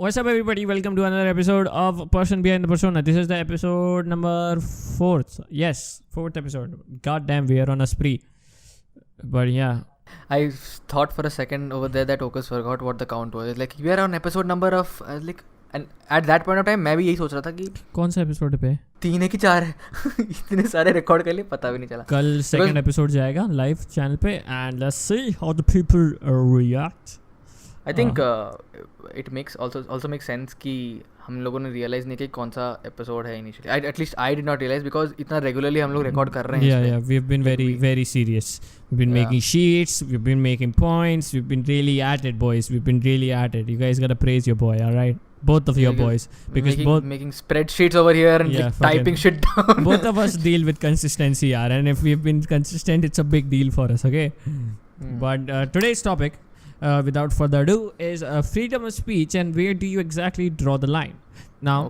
What's up, everybody? Welcome to another episode of Person Behind the Persona. This is the episode number 4th. Yes, 4th episode. God damn, we are on a spree. But yeah. I thought for a second over there that Okus forgot what the count was. Like we are on episode number of and at that point of time मैं भी यही सोच रहा था कि कौन सा episode पे 3 है कि 4 है. इतने सारे रिकॉर्ड कर लिए पता भी नहीं चला. कल सेकंड एपिसोड जाएगा लाइव चैनल पे and let's see how the people react. I think it makes also makes sense कि हम लोगों ने realize नहीं कि कौन सा episode है initially. At least I did not realize because इतना regularly हम लोग record कर रहे हैं. Yeah, we've been very serious. We've been making sheets, we've been making points, we've been really at it, boys. We've been really at it. You guys gotta praise your boy, all right? Both of your boys, because making spreadsheets over here and like typing shit down. Both of us deal with consistency, yaar, and if we've been consistent, it's a big deal for us, okay? But today's topic, without further ado, is freedom of speech and where do you exactly draw the line? Now,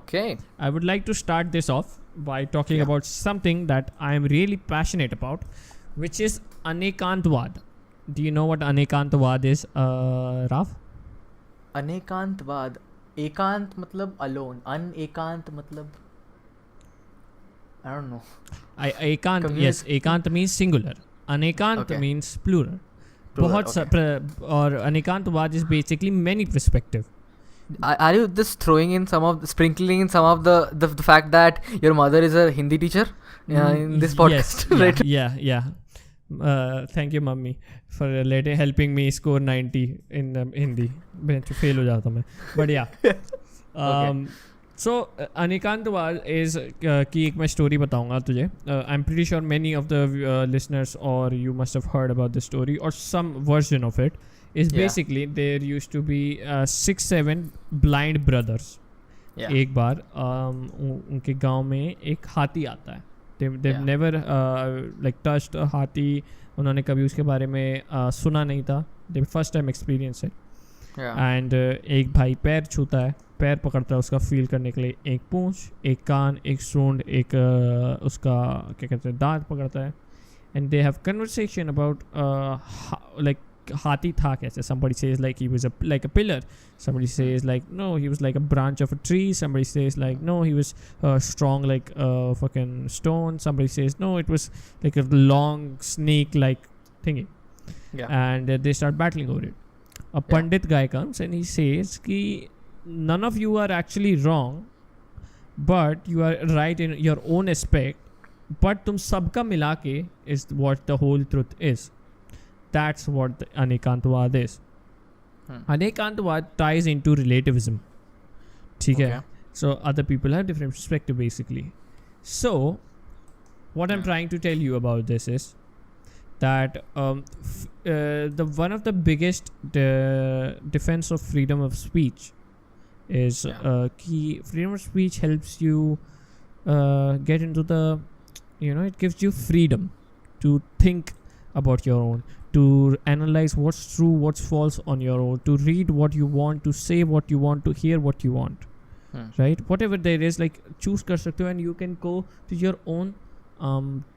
I would like to start this off by talking about something that I am really passionate about, which is Anekantwad. Do you know what Anekantwad is, Raf? Anekantwad. एकांत मतलब alone. एकांत मतलब I don't know. Ekant, yes, Ekant means singular. Anekant means plural. बहुत और Anekantwad is basically many perspective. Are you just sprinkling in some of the fact that your mother is a Hindi teacher in this podcast? Yes, right? Yeah. Thank you, mummy, for helping me score 90 in Hindi. Fail हो जाता मैं. But yeah. So Anekantwad is की एक मैं story बताऊंगा तुझे. I'm pretty sure many of the listeners or you must have heard about this story or some version of it. Is basically there used to be 6-7 blind brothers. एक बार उनके गांव में एक हाथी आता है. They've never touched a हाथी. उन्होंने कभी उसके बारे में सुना नहीं था. They first time experience it. And एक भाई पैर छूता है, पैर पकड़ता है उसका फील करने के लिए. एक पूंछ, एक कान, एक सूंड, एक उसका क्या कहते हैं दांत पकड़ता है. And they have conversation about हाथी था कैसे. Somebody says like he was like a pillar. Somebody says like no, he was like a branch of a tree. Somebody says like no, he was strong like a fucking stone. Somebody says no, it was like a long snake like thingy. And they start battling over it. A Pandit guy comes and he says ki none of you are actually wrong, but you are right in your own aspect, but tum sabka mila ke is what the whole truth is. That's what the Anekantwad is. Anekantwad ties into relativism. Okay. So other people have different perspective basically. So what I'm trying to tell you about this is that the one of the biggest defense of freedom of speech is freedom of speech helps you get into the it gives you freedom to think about your own, to analyze what's true, what's false on your own, to read what you want, to say what you want, to hear what you want. Right? Whatever there is, like choose kar sakte ho and you can go to your own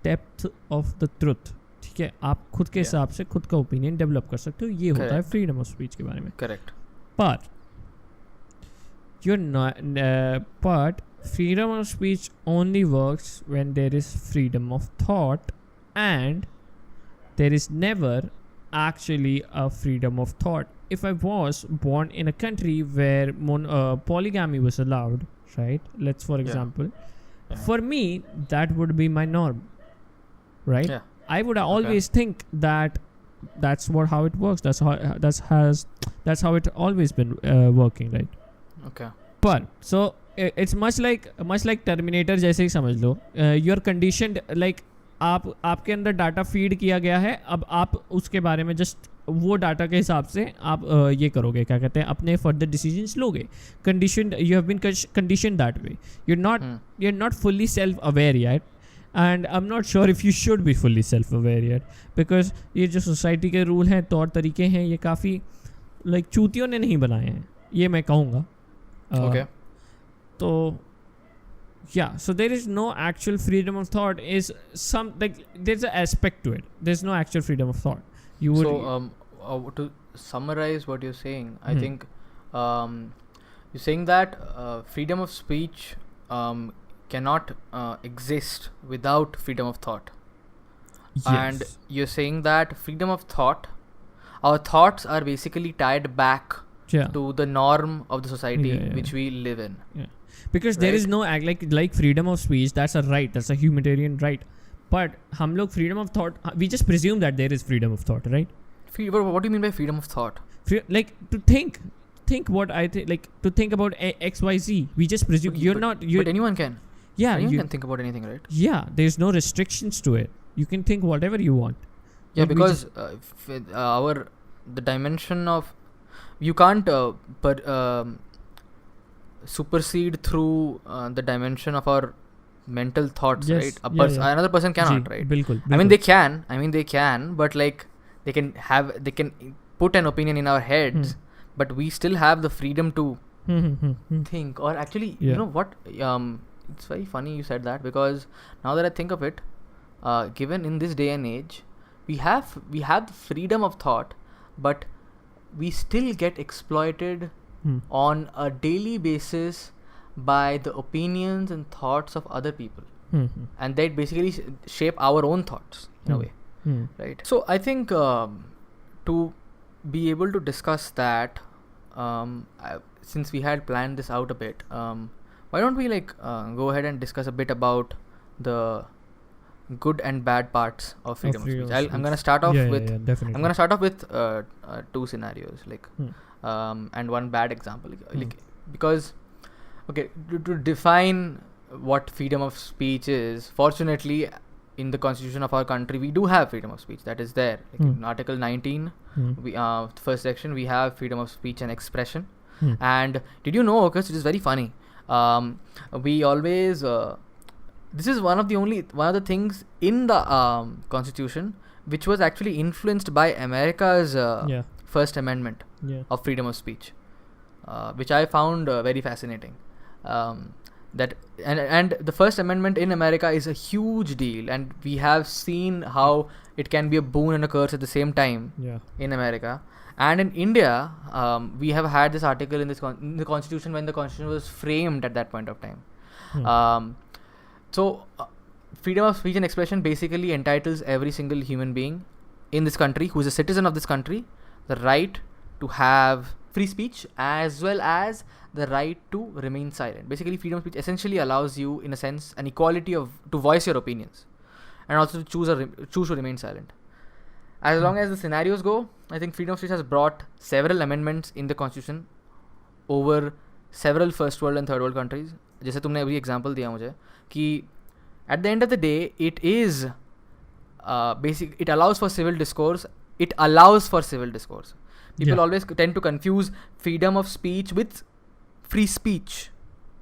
depth of the truth. ठीक है, आप खुद के हिसाब से खुद का opinion develop कर सकते हो. ये होता है फ्रीडम ऑफ स्पीच के बारे में. Correct. But freedom of speech only works when there is freedom of thought, and there is never actually a freedom of thought. If I was born in a country where polygamy was allowed, right? Let's for example, for me that would be my norm, right? I would always think that that's how it works. That's how it always been working, right? Okay. But so it's much like Terminator जैसे ही समझ लो. You're conditioned like आपके अंदर data feed किया गया है. अब आप उसके बारे में जस्ट वो डाटा के हिसाब से आप ये करोगे, क्या कहते हैं, अपने फर्दर डिसीजंस लोगे. Conditioned, you have been conditioned that way. you're not fully self aware yet, and I'm not sure if you should be fully self aware yet, because ये जो सोसाइटी के रूल हैं, तौर तरीके हैं, ये काफ़ी लाइक चूतियों ने नहीं बनाए हैं, ये मैं कहूँगा. तो yeah, so there is no actual freedom of thought. Is some like there's an aspect to it. There's no actual freedom of thought. You would to summarize what you're saying, I think you're saying that freedom of speech cannot exist without freedom of thought. And you're saying that freedom of thought, our thoughts are basically tied back to the norm of the society which we live in. Because there is no like freedom of speech, that's a right, that's a humanitarian right. But hum log freedom of thought, we just presume that there is freedom of thought, right? What do you mean by freedom of thought? Like to think what I think, like to think about XYZ. We just presume but anyone can. Yeah, anyone can think about anything, right? Yeah, there's no restrictions to it. You can think whatever you want. Yeah, like because the dimension of you can't supersede through the dimension of our mental thoughts, right? Another person cannot, right? Bilkul. I mean they can, but like they can put an opinion in our heads, but we still have the freedom to think. Or actually, you know what? It's very funny you said that, because now that I think of it, given in this day and age, we have the freedom of thought, but we still get exploited on a daily basis by the opinions and thoughts of other people, and they basically shape our own thoughts in a way, right? So I think to be able to discuss that, since we had planned this out a bit, why don't we go ahead and discuss a bit about the good and bad parts of freedom of speech. I'm gonna start off with I'm gonna start off with two scenarios, and one bad example, because to define what freedom of speech is, fortunately in the constitution of our country we do have freedom of speech. That is there, in Article 19, first section, we have freedom of speech and expression. And did you know, August, it is very funny, we always this is one of the things in the constitution which was actually influenced by America's First Amendment of freedom of speech, which I found very fascinating. That and the First Amendment in America is a huge deal, and we have seen how it can be a boon and a curse at the same time in America. And in India, we have had this article in the constitution when the constitution was framed at that point of time. So freedom of speech and expression basically entitles every single human being in this country who is a citizen of this country the right to have free speech, as well as the right to remain silent. Basically, freedom of speech essentially allows you, in a sense, an equality to voice your opinions, and also to choose to remain silent. As long as the scenarios go, I think freedom of speech has brought several amendments in the constitution over several first world and third world countries. जैसे तुमने अभी example दिया मुझे कि at the end of the day it is it allows for civil discourse. People always tend to confuse freedom of speech with free speech.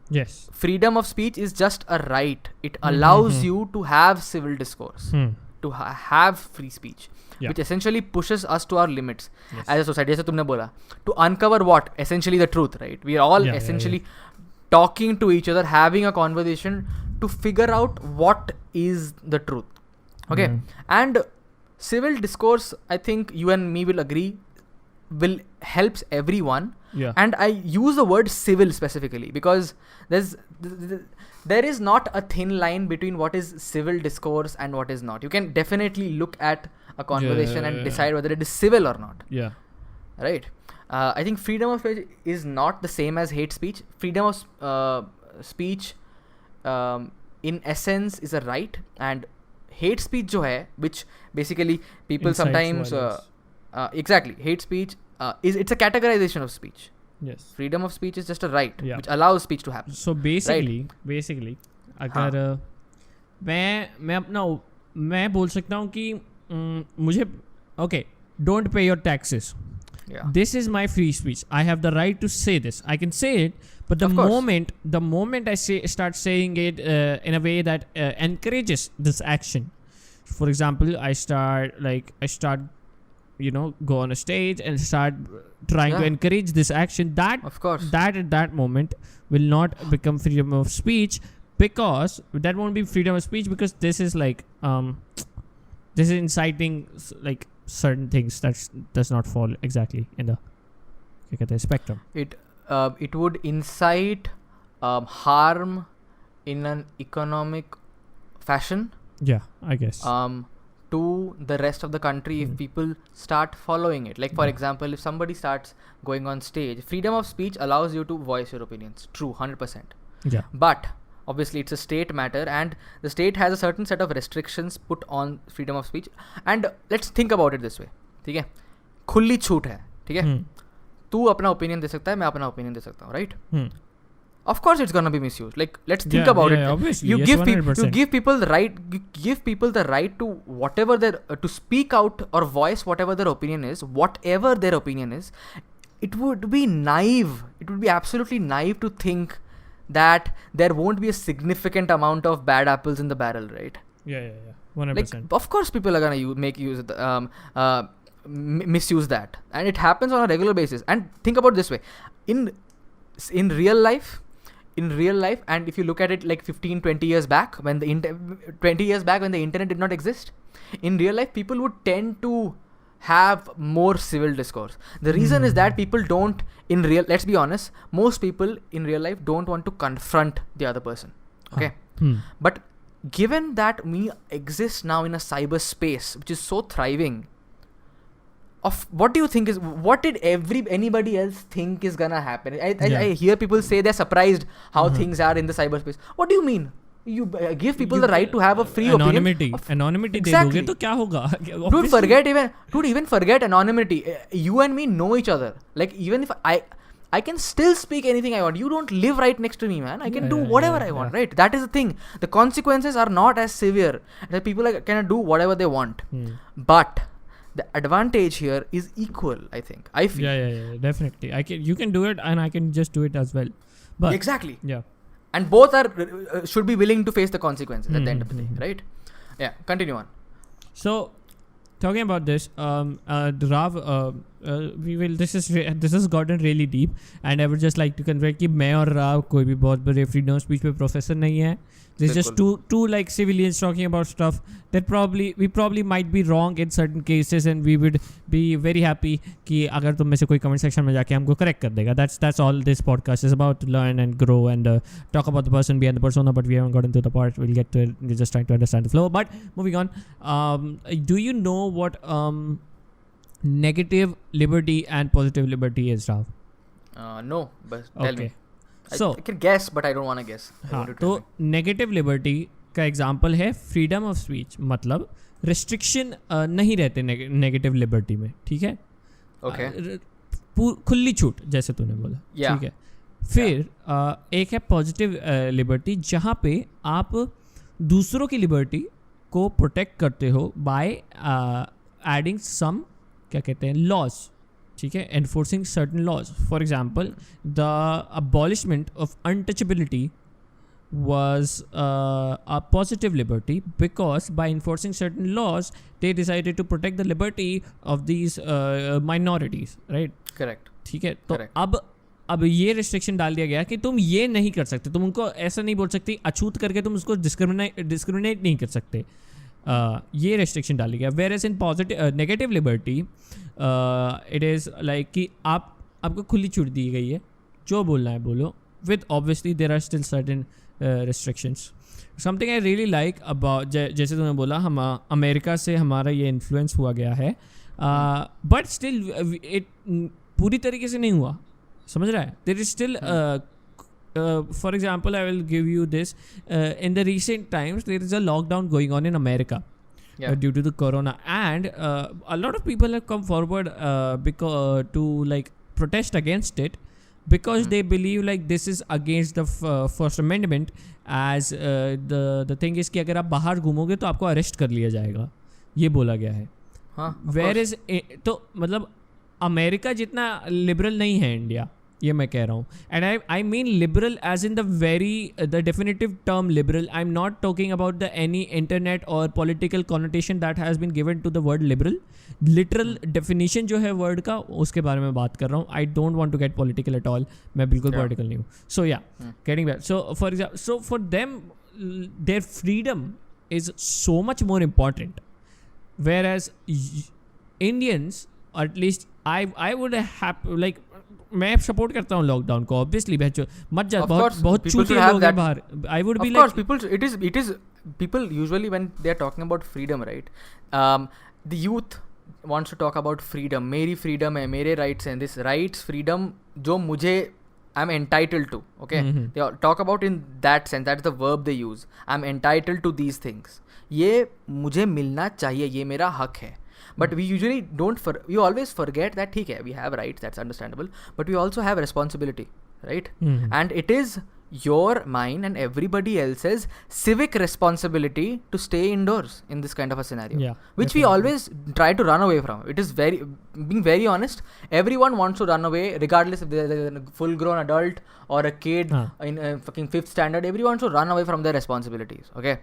Yes. Freedom of speech is just a right. It allows you to have civil discourse, to have free speech, which essentially pushes us to our limits as a society. Jaise tumne bola, to uncover what? Essentially the truth, right? We are all essentially talking to each other, having a conversation to figure out what is the truth. Okay. And civil discourse, I think you and me will agree, helps everyone. And I use the word civil specifically because there is not a thin line between what is civil discourse and what is not. You can definitely look at a conversation and decide whether it is civil or not. Right. I think freedom of speech is not the same as hate speech. Freedom of speech in essence is a right, and hate speech jo hai, which basically people incites sometimes exactly, hate speech it's a categorization of speech. Yes. Freedom of speech is just a right which allows speech to happen. So basically अगर मैं बोल सकता हूँ कि मुझे don't pay your taxes. This is my free speech. I have the right to say this. I can say it, but the moment I start saying it in a way that encourages this action. For example, I start go on a stage and start trying to encourage this action. That at that moment will not become freedom of speech, because that won't be freedom of speech, because this is this is inciting certain things that does not fall exactly in the spectrum. it would incite harm in an economic fashion Yeah, I guess. to the rest of the country if people start following it. Like, for example, if somebody starts going on stage, freedom of speech allows you to voice your opinions. True, 100%. Yeah. But obviously it's a state matter, and the state has a certain set of restrictions put on freedom of speech. And let's think about it this way, ठीक है, खुली छूट है, ठीक है, तू अपना opinion दे सकता है, मैं अपना ओपिनियन दे सकता हूँ, right? Of course it's gonna be misused. Like, let's think about it. Obviously, You yes, give 100%. you give people the right. You give people the right to whatever their to speak out or voice whatever their opinion is. Whatever their opinion is, it would be naive. It would be absolutely naive to think that there won't be a significant amount of bad apples in the barrel, right? Yeah, 100%. Like, of course, people are gonna make use of the, misuse that, and it happens on a regular basis. And think about it this way: in real life, and if you look at it like 15-20 years back, when the 20 years back when the internet did not exist, in real life people would tend to have more civil discourse. The reason is that people don't let's be honest, most people in real life don't want to confront the other person, okay? But given that we exist now in a cyber space which is so thriving, what do you think what did anybody else think is gonna happen? I hear people say they're surprised how things are in the cyberspace. What do you mean? You give people the right to have a free opinion. Anonymity Exactly. दे दोगे तो क्या होगा? Dude, even forget anonymity. You and me know each other. Like, even if I can still speak anything I want. You don't live right next to me, man. I can do whatever I want, right? That is the thing. The consequences are not as severe. That people can do whatever they want. But the advantage here is equal, I think. I feel. Yeah, definitely. You can do it, and I can just do it as well. But exactly. Yeah. And both are should be willing to face the consequences at the end of the day, right? Yeah. Continue on. So, talking about this, Rav, we will. This has gotten really deep, and I would just like to convey कि मैं और Rav कोई भी बहुत बड़े freedom of speech पे professor नहीं है. This is just two like civilians talking about stuff that we probably might be wrong in certain cases, and we would be very happy कि अगर तुम में से कोई comment section में जाके हमको correct कर देगा. That's all this podcast is about, to learn and grow and talk about the person behind the persona. But we haven't gotten to the part. We'll get to it. We're just trying to understand the flow. But moving on, do you know what negative liberty and positive liberty is, Rav? No, but tell me. So, I can guess, but I don't want to guess. हाँ, तो negative liberty का example है freedom of speech. मतलब restriction नहीं रहते negative liberty में, ठीक है? ओके. खुली छूट, जैसे तूने बोला, ठीक है. फिर एक है पॉजिटिव लिबर्टी, जहाँ पे आप दूसरों की लिबर्टी को प्रोटेक्ट करते हो बाय एडिंग सम, क्या कहते हैं, लॉज, ठीक है, enforcing certain laws. For example, the abolishment of untouchability was a positive liberty, because by enforcing certain laws, they decided to protect the liberty of these minorities, right? Correct. ठीक है. तो अब ये रिस्ट्रिक्शन डाल दिया गया कि तुम ये नहीं कर सकते, तुम उनको ऐसा नहीं बोल सकते, अछूत करके तुम उसको डिस्क्रिमिनेट नहीं कर सकते. ये रेस्ट्रिक्शन डाली गया. Whereas in positive negative liberty it is like कि आपको खुली छूट दी गई है, जो बोलना है बोलो, with obviously there are still certain restrictions. Something I really like about, जैसे तूने बोला, हम अमेरिका से हमारा ये इन्फ्लुएंस हुआ गया है, बट स्टिल इट पूरी तरीके से नहीं हुआ, समझ रहा है? There is still, for example, I will give you this. In the recent times, there is a lockdown going on in America due to the corona, and a lot of people have come forward to like protest against it, because they believe like this is against the First Amendment, as the thing is कि अगर आप बाहर घूमोगे तो आपको arrest कर लिया जाएगा, ये बोला गया है. Where is तो मतलब अमेरिका जितना लिबरल नहीं है इंडिया, ये मैं कह रहा हूँ. And I mean liberal as in the definitive term liberal. I am not talking about the any internet or political connotation that has been given to the word liberal. Literal definition जो है word का, उसके बारे में बात कर रहा हूँ. I don't want to get political at all, मैं बिल्कुल पॉलिटिकल नहीं हूँ. So yeah getting back, so for example, so for them their freedom is so much more important, whereas Indians, or at least I would have like मैं support करता हूँ lockdown को obviously मत जा Of बहुत course, बहुत people should चूतिए have लोग हैं that. बाहर I would be Of like course, it is people usually when they are talking about freedom, right? The youth wants to talk about freedom. मेरी freedom है, मेरे rights हैं. This rights, freedom जो मुझे I'm entitled to. Okay, they all talk about in that sense. That's the verb they use. I'm entitled to these things. ये मुझे मिलना चाहिए, ये मेरा हक है. But we usually we always forget that ठीक है, we have rights, that's understandable, but we also have responsibility, right? And it is your, mine and everybody else's civic responsibility to stay indoors in this kind of a scenario, which we always try to run away from. It is being very honest, everyone wants to run away regardless if they're a full grown adult or a kid in fucking 5th standard. Everyone wants to run away from their responsibilities, okay?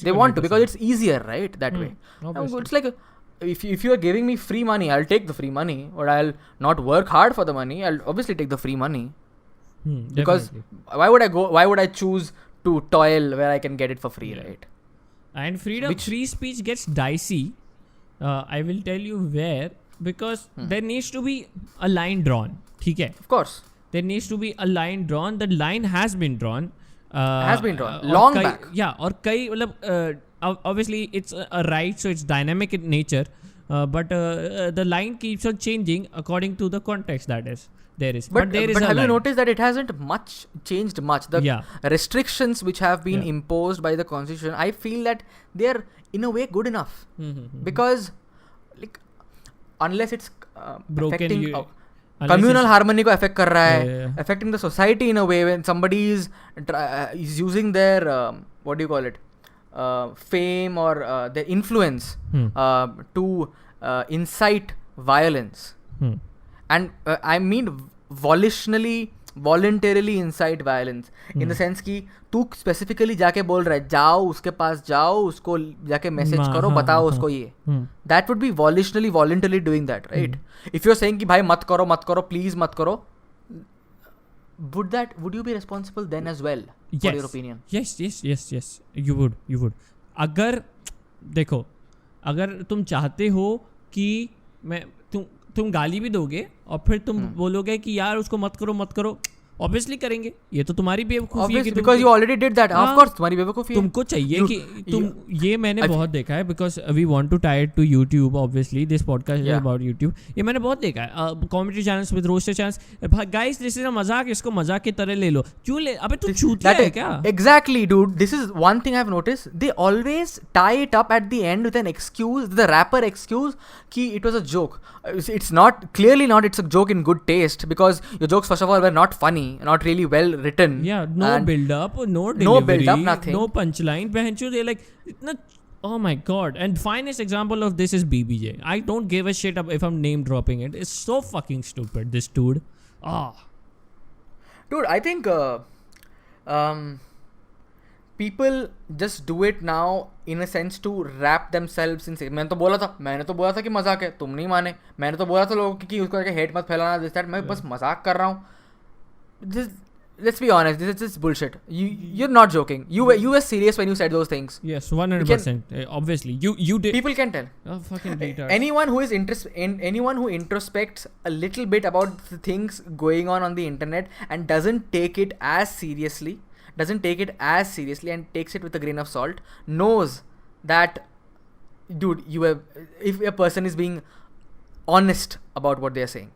They want to because it's easier, right, that way. It's like if you are giving me free money, I'll take the free money, or I'll not work hard for the money. I'll obviously take the free money. Because why would I choose to toil where I can get it for free, right? And free speech gets dicey. I will tell you where, because there needs to be a line drawn. ठीक है? Of course. There needs to be a line drawn. The line has been drawn. Long back. Yeah, और कई मतलब obviously it's a right, so it's dynamic in nature, but the line keeps on changing according to the context that is there is. But there is but a have line. you noticed that it hasn't changed much? The restrictions which have been imposed by the constitution, I feel that they are in a way good enough, because like unless it's affecting communal harmony को affect कर रहा है, affecting the society in a way when somebody is using their what do you call it, fame or their influence to incite violence, and I mean voluntarily incite violence in the sense कि तू specifically जाके बोल रहा है, जाओ उसके पास जाओ, उसको जाके message करो, बताओ उसको ये, that would be voluntarily doing that, right? If you're saying कि भाई मत करो please मत करो, would you be responsible then as well for your opinion? Yes, you would. अगर देखो, अगर तुम चाहते हो कि तुम गाली भी दोगे और फिर तुम बोलोगे कि यार उसको मत करो, ऑब्वियसली करेंगे. ये तो तुम्हारी बेवकूफी है कि because you already did that. Of course तुम्हारी बेवकूफी है. तुमको चाहिए कि तुम ये मैंने बहुत देखा है, because we want to tie it to YouTube. Obviously this podcast is about YouTube. ये मैंने बहुत देखा है. Comedy channels with roaster channels, guys this is a मजाक, इसको मजाक की तरह ले लो. क्यों ले? अबे तू चूतिया है क्या? Exactly, dude. This is one thing I've noticed. They always tie it up at the end with an excuse, the rapper excuse कि it was a joke. It's clearly not. It's a joke in good taste, because your jokes first of all were not funny, not really well written. Yeah, no build up, no delivery, no build up, nothing, no punchline. They're like, oh my god. And finest example of this is BBJ. I don't give a shit if I'm name dropping it. It's so fucking stupid, this dude. Dude, I think people just do it now in a sense to wrap themselves in. मैंने तो बोला था कि मजाक है, तुम नहीं माने. मैंने तो बोला था लोगों की उसको हेट मत फैलाना, this that. मैं बस मजाक कर रहा हूँ. Let's be honest, this is bullshit. You're not joking. You were serious when you said those things. Yes, 100%. Obviously, you did. People can tell. Oh, fucking retard. Anyone who is anyone who introspects a little bit about the things going on the internet and doesn't take it as seriously and takes it with a grain of salt knows that, dude, if a person is being honest about what they are saying,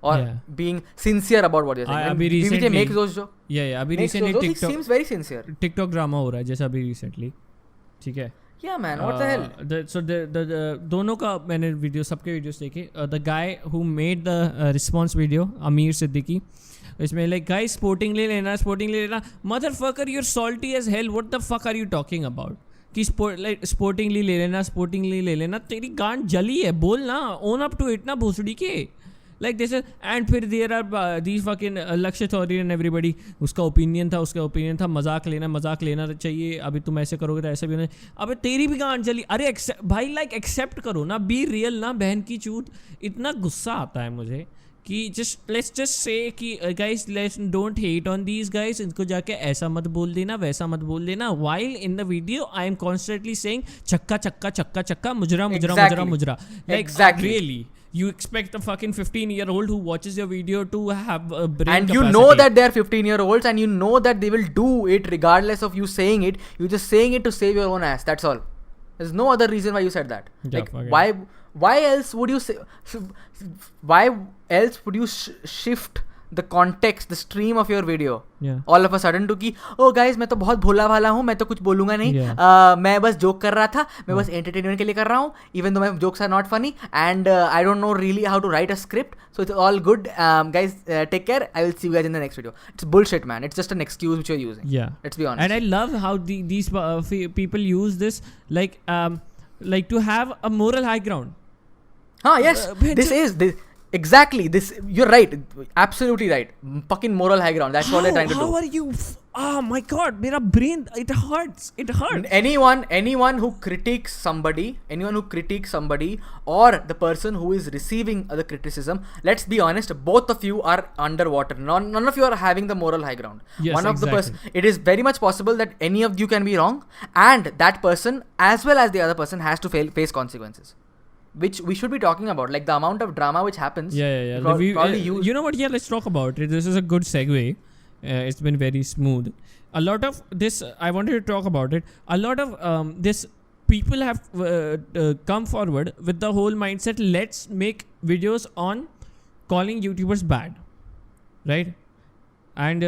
or being sincere about what they're saying. BBJ makes those jokes. अभी recently TikTok, he seems very sincere. TikTok drama हो रहा है जैसा अभी recently. ठीक है. Yeah man, what the hell? So the दोनों का मैंने वीडियो, सबके वीडियोस देखे. The guy who made the response video, Amir Siddiqui, इसमें like guys sportingly लेना, motherfucker, you're salty as hell. What the fuck are you talking about? कि sportingly ले लेना, तेरी गांड जली है, बोल ना, own up to it ना भोसड़ी के. Like this is, and फिर there are these fucking Lakshya Thori and everybody, उसका ओपिनियन था, मजाक लेना चाहिए, अभी तुम ऐसे करोगे तो ऐसा भी नहीं. अबे तेरी भी गांड जली. अरे भाई लाइक एक्सेप्ट करो ना, बी रियल ना, बहन की चूत. इतना गुस्सा आता है मुझे कि let's just say कि guys don't hate on these guys, इनको जाके ऐसा मत बोल देना, वैसा मत बोल देना. While in the video I am constantly saying चक्का मुजरा. Like exactly. Really You expect a fucking 15-year-old who watches your video to have a brain And capacity. you know that they are 15-year-olds, and you know that they will do it regardless of you saying it. You're just saying it to save your own ass. That's all. There's no other reason why you said that. Yeah, Like, okay. why else would you say? Why else would you shift the context, the stream of your video? Yeah. All of a sudden to कि oh guys मैं तो बहुत भोला भाला हूँ, मैं तो कुछ बोलूँगा नहीं, Yeah. मैं बस जोक कर रहा था, मैं बस entertainment के लिए कर रहा हूँ, even though my jokes are not funny, and I don't know really how to write a script, so it's all good. Guys, take care. I will see you guys in the next video. It's bullshit, man. It's just an excuse which you're using. Yeah. Let's be honest. And I love how these people use this like to have a moral high ground. Yes. This. Exactly. This. You're right. Absolutely right. Fucking moral high ground. That's what they're trying to do. How are you? Oh my god, मेरा brain, it hurts. It hurts. Anyone who critiques somebody, or the person who is receiving the criticism, let's be honest, both of you are underwater. None of you are having the moral high ground. Yes, One of the exactly. person, it is very much possible that any of you can be wrong, and that person as well as the other person has to face consequences, which we should be talking about, like the amount of drama which happens. Yeah. Probably use. You know what? Yeah, let's talk about it. This is a good segue. It's been very smooth. A lot of this, I wanted to talk about it. A lot of this, people have come forward with the whole mindset, let's make videos on calling YouTubers bad. Right? And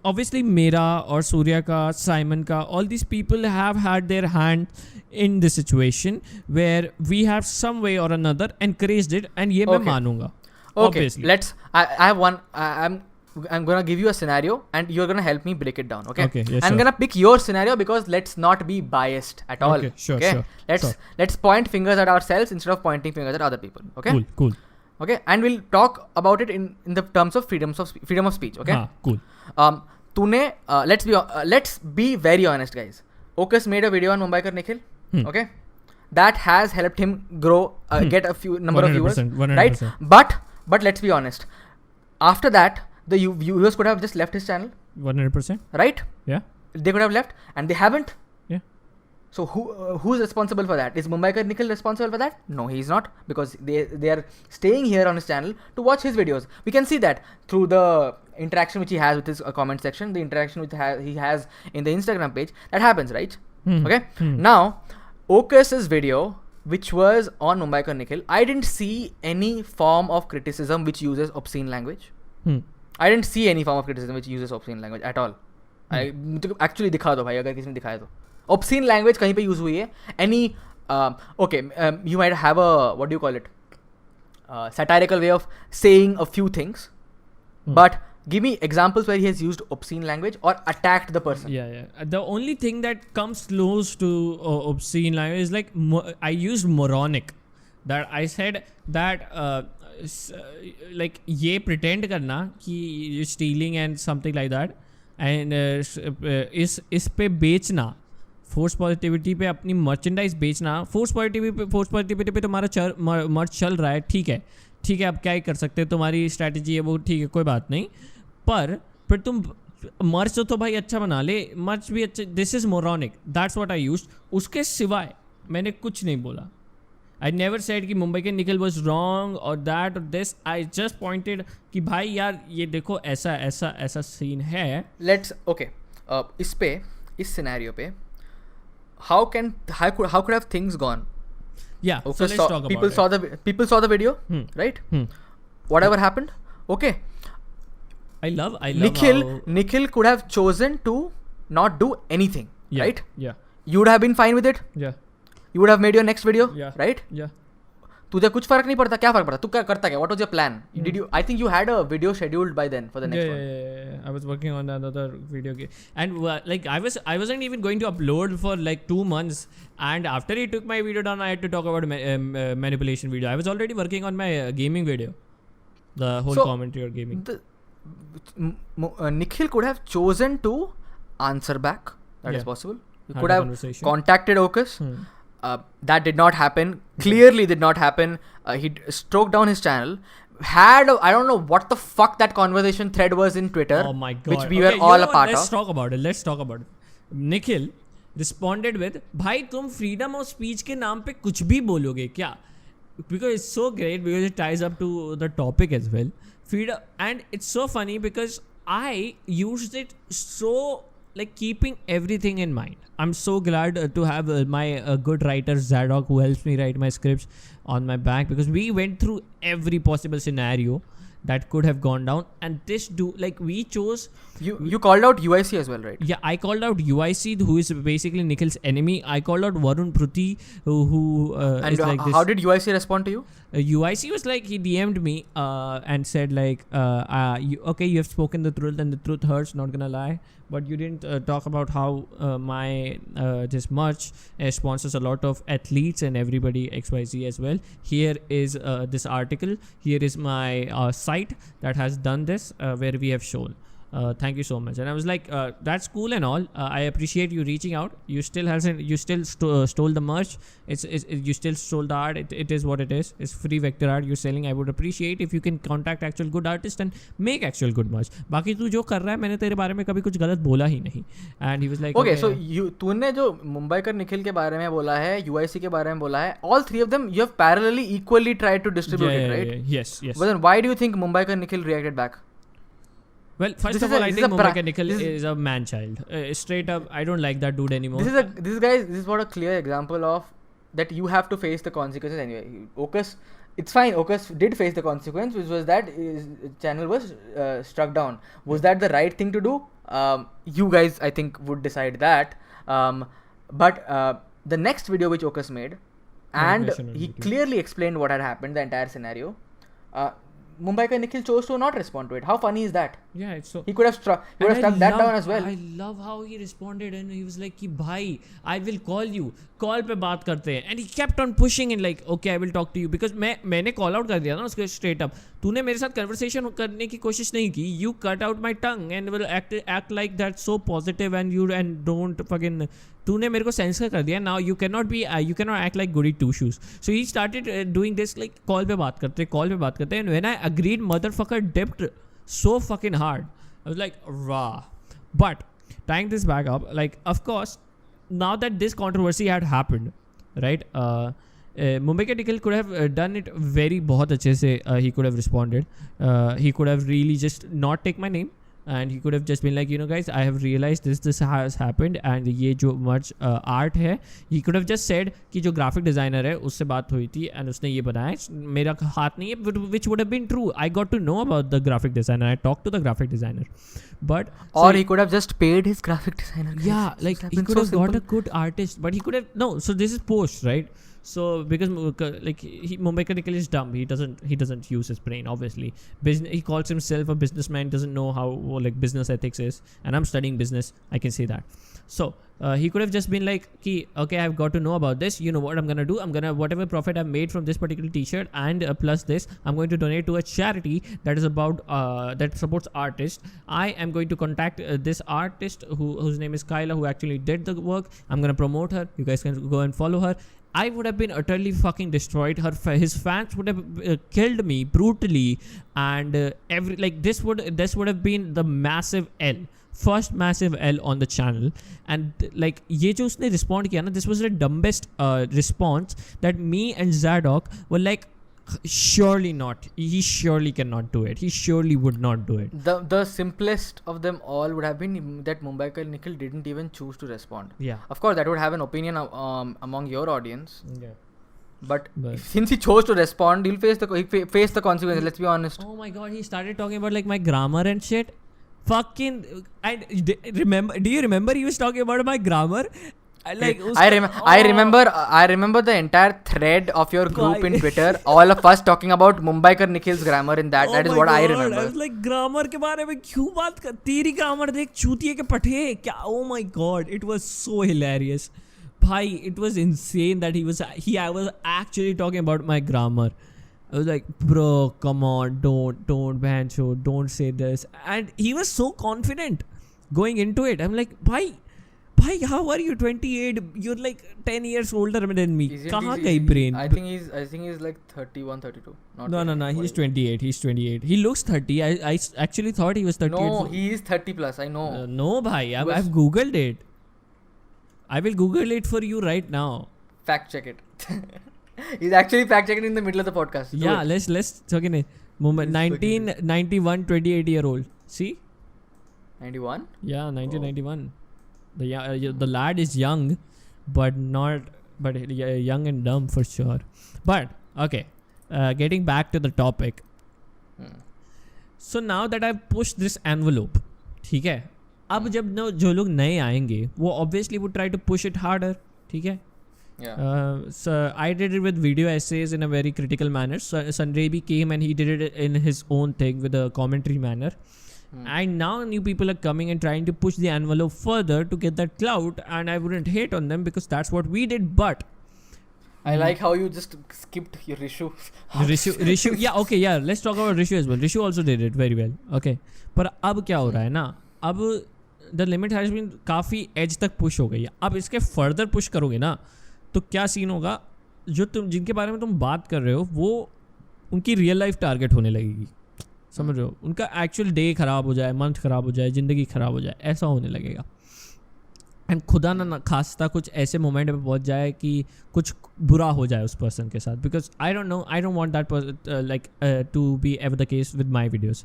obviously Mera or Surya ka, Simon ka, all these people have had their hand in this situation where we have some way or another encouraged it, and ye main manunga. Okay, Obviously. I have one. I'm gonna give you a scenario, and you're gonna help me break it down. Okay. Okay, yeah, I'm sure. gonna pick your scenario because let's not be biased at all. Okay, sure, okay? sure, Let's point fingers at ourselves instead of pointing fingers at other people. Okay. Cool. Okay, and we'll talk about it in the terms of freedom of speech. Okay. Cool. Let's be very honest, guys. Okus made a video on Mumbaikar Nikhil. Okay. That has helped him grow, get a few number of viewers, 100%. right? But let's be honest. After that, the viewers could have just left his channel, 100%. right? Yeah. They could have left, and they haven't. Yeah. So who's responsible for that? Is Mumbaikar Nikhil responsible for that? No, he's not, because they are staying here on his channel to watch his videos. We can see that through the interaction which he has with his comment section, the interaction which he has in the Instagram page. That happens, right? Okay. Now, Okus's video, which was on Mumbaikar Nikhil, I didn't see any form of criticism which uses obscene language. I didn't see any form of criticism which uses obscene language at all. Actually दिखा दो भाई, अगर किसी ने दिखाया तो. Obscene language कहीं पे use हुई है. Any you might have a, what do you call it, satirical way of saying a few things, but give me examples where he has used obscene language or attacked the person. Yeah. The only thing that comes close to obscene language is like I used moronic. That I said that like ये pretend करना कि you're stealing and something like that, and इस पे बेचना, force positivity पे अपनी merchandise बेचना, force positivity पे तुम्हारा मर्च चल रहा है, ठीक है, अब क्या ही कर सकते हैं, तुम्हारी स्ट्रैटेजी है वो, ठीक है, कोई बात नहीं, पर फिर तुम मर्च तो भाई अच्छा बना ले, मर्च भी अच्छा. This is moronic. That's what I used. उसके सिवाय मैंने कुछ नहीं बोला. I never said कि मुंबई के Nikhil was wrong or that or this. I just pointed कि भाई यार ये देखो ऐसा सीन है. Let's okay. इस सिनेरियो पे how could have things gone? Yeah. Okay, so let's talk about it. People saw the video, right? Whatever happened. Okay. I love Nikhil could have chosen to not do anything, right? Yeah. You would have been fine with it. Yeah. You would have made your next video, right? Yeah. तुझे कुछ फर्क नहीं पड़ता. क्या फर्क पड़ता? तू क्या करता क्या? What was your plan? Did you? I think you had a video scheduled by then for the next one. Yeah. I was working on another video game, and like I wasn't even going to upload for like 2 months. And after he took my video down, I had to talk about manipulation video. I was already working on my gaming video, the whole commentary or gaming. Nikhil could have chosen to answer back. That is possible. He could have contacted Okus. That did not happen. Clearly did not happen. He stroked down his channel. I don't know what the fuck that conversation thread was in Twitter. Oh my god. Which we were all a part of. Let's talk about it. Nikhil responded with, भाई तुम freedom of speech के नाम पे कुछ भी बोलोगे क्या? because it's so great because it ties up to the topic as well. Freedom, and it's so funny because I used it so like keeping everything in mind. I'm so glad to have my good writer Zadok who helps me write my scripts on my back, because we went through every possible scenario that could have gone down, and this we chose. You called out UIC as well, right? Yeah, I called out UIC, who is basically Nikhil's enemy. I called out Varun Pruthi, who and is like this. How did UIC respond to you? UIC was like, he DM'd me and said like, you have spoken the truth and the truth hurts, not gonna lie, but you didn't talk about how my this merch sponsors a lot of athletes and everybody XYZ as well. Here is this article. Here is my site that has done this, where we have shown. Thank you so much. And I was like, that's cool and all. I appreciate you reaching out. You still stole the merch. You still stole the art. It is what it is. It's free vector art you're selling. I would appreciate if you can contact actual good artist and make actual good merch. बाकी तू जो कर रहा है, मैंने तेरे बारे में कभी कुछ गलत बोला ही नहीं. And he was like, okay, so तूने जो मुंबईकर निखिल के बारे में बोला है, UIC के बारे में बोला है, all three of them you have parallelly equally tried to distribute it, right? Yes. But then why do you think Mumbaiker Nikhil reacted back? Well, first of all, I think Mumbaiker Nikhil is a man-child. Straight up, I don't like that dude anymore. This is what a clear example of that you have to face the consequences anyway. Ocus, it's fine. Ocus did face the consequence, which was that his channel was struck down. Was that the right thing to do? You guys, I think, would decide that. But the next video which Ocus made, and he clearly explained what had happened, the entire scenario. Mumbaiker Nikhil chose to not respond to it. How funny is that? Yeah, it's so. He could have struck that down as well. I love how he responded, and he was like, "Ki bhai, I will call you. Call पे बात करते हैं." And he kept on pushing in like, "Okay, I will talk to you." Because मैंने call out कर दिया ना उसको straight up. तूने मेरे साथ conversation करने की कोशिश नहीं की. You cut out my tongue and will act like that so positive and don't fucking. तूने मेरे को censor कर दिया. Now you cannot act like goody two shoes. So he started doing this like call पे बात करते. And when I agreed, motherfucker dipped so fucking hard. I was like, rah. But tying this back up, like, of course, now that this controversy had happened, right? Mumbaiker Nikhil could have done it very बहुत अच्छे से. He could have responded. He could have really just not take my name. And he could have just been like, guys, I have realized this has happened, and ये जो much art है, he could have just said कि जो graphic designer है उससे बात हुई थी and उसने ये बनाया, मेरा हाथ नहीं है, which would have been true. I got to know about the graphic designer. I talked to the graphic designer, but he could have just paid his graphic designer. Yeah, like he could have got a good artist, but he could have So this is post, right? So because Mumbaiker Nikhil is dumb, he doesn't use his brain. Obviously, he calls himself a businessman, doesn't know how business ethics is, and I'm studying business. I can say that. So he could have just been like, okay, I've got to know about this. You know what I'm gonna do? I'm gonna whatever profit I've made from this particular T-shirt and plus this, I'm going to donate to a charity that is about that supports artists. I am going to contact this artist whose name is Kyla, who actually did the work. I'm gonna promote her. You guys can go and follow her. I would have been utterly fucking destroyed. His fans would have killed me brutally, and this would have been the massive L, first massive L on the channel. And like ये जो उसने respond किया ना, this was the dumbest response that me and Zadok were like, surely not. He surely cannot do it. He surely would not do it. The simplest of them all would have been that Mumbaiker Nikhil didn't even choose to respond. Yeah. Of course, that would have an opinion among your audience. Yeah. But since he chose to respond, he'll face the consequences. Let's be honest. Oh my god, he started talking about like my grammar and shit. Fucking. Do you remember he was talking about my grammar? I remember the entire thread of your group in Twitter, all of us talking about Mumbaiker Nikhil's grammar in that. That is what I remember. I was like, grammar के बारे में क्यों बात कर? तेरी grammar देख चूतिए के पठे क्या? Oh my god, it was so hilarious. Bhai, it was insane that I was actually talking about my grammar. I was like, bro, come on, don't Bancho, don't say this. And he was so confident going into it. I'm like, bhai, how are you 28? You're like 10 years older than me. Kahan gayi brain? I think he's like 31, 32. No. He's 28. He looks 30. I actually thought he was 38. No, he is 30 plus. I know. No, bhai. I've googled it. I will Google it for you right now. Fact check it. He's actually fact checking in the middle of the podcast. Do Yeah, it. let's okay. Moment Let's fucking 1991, 28-year-old. See? 91. Yeah, 1991. The lad is young, but young and dumb for sure. But okay, getting back to the topic. So now that I've pushed this envelope, ठीक है? अब जब जो लोग नए आएंगे, वो obviously would try to push it harder, ठीक है? Yeah. So I did it with video essays in a very critical manner. So Sandeep came and he did it in his own thing with a commentary manner. And now new people are coming and trying to push the envelope further to get that clout, and I wouldn't hate on them because that's what we did. But I like how you just skipped your Rishu. Rishu, yeah, okay, yeah. Let's talk about Rishu as well. Rishu also did it very well. Okay, पर अब क्या हो रहा है ना? अब the limit has been काफ़ी edge तक push हो गई है. अब इसके further push करोगे ना, तो क्या सीन होगा? जो जिनके बारे में तुम बात कर रहे हो, वो उनकी रियल लाइफ टारगेट होने लगेगी. समझ रहे हो? उनका एक्चुअल डे ख़राब हो जाए, मंथ ख़राब हो जाए, ज़िंदगी ख़राब हो जाए, ऐसा होने लगेगा. एंड खुदा ना खास्ता कुछ ऐसे मोमेंट पे पहुंच जाए कि कुछ बुरा हो जाए उस पर्सन के साथ. Because I don't want that like to be ever the case with my videos.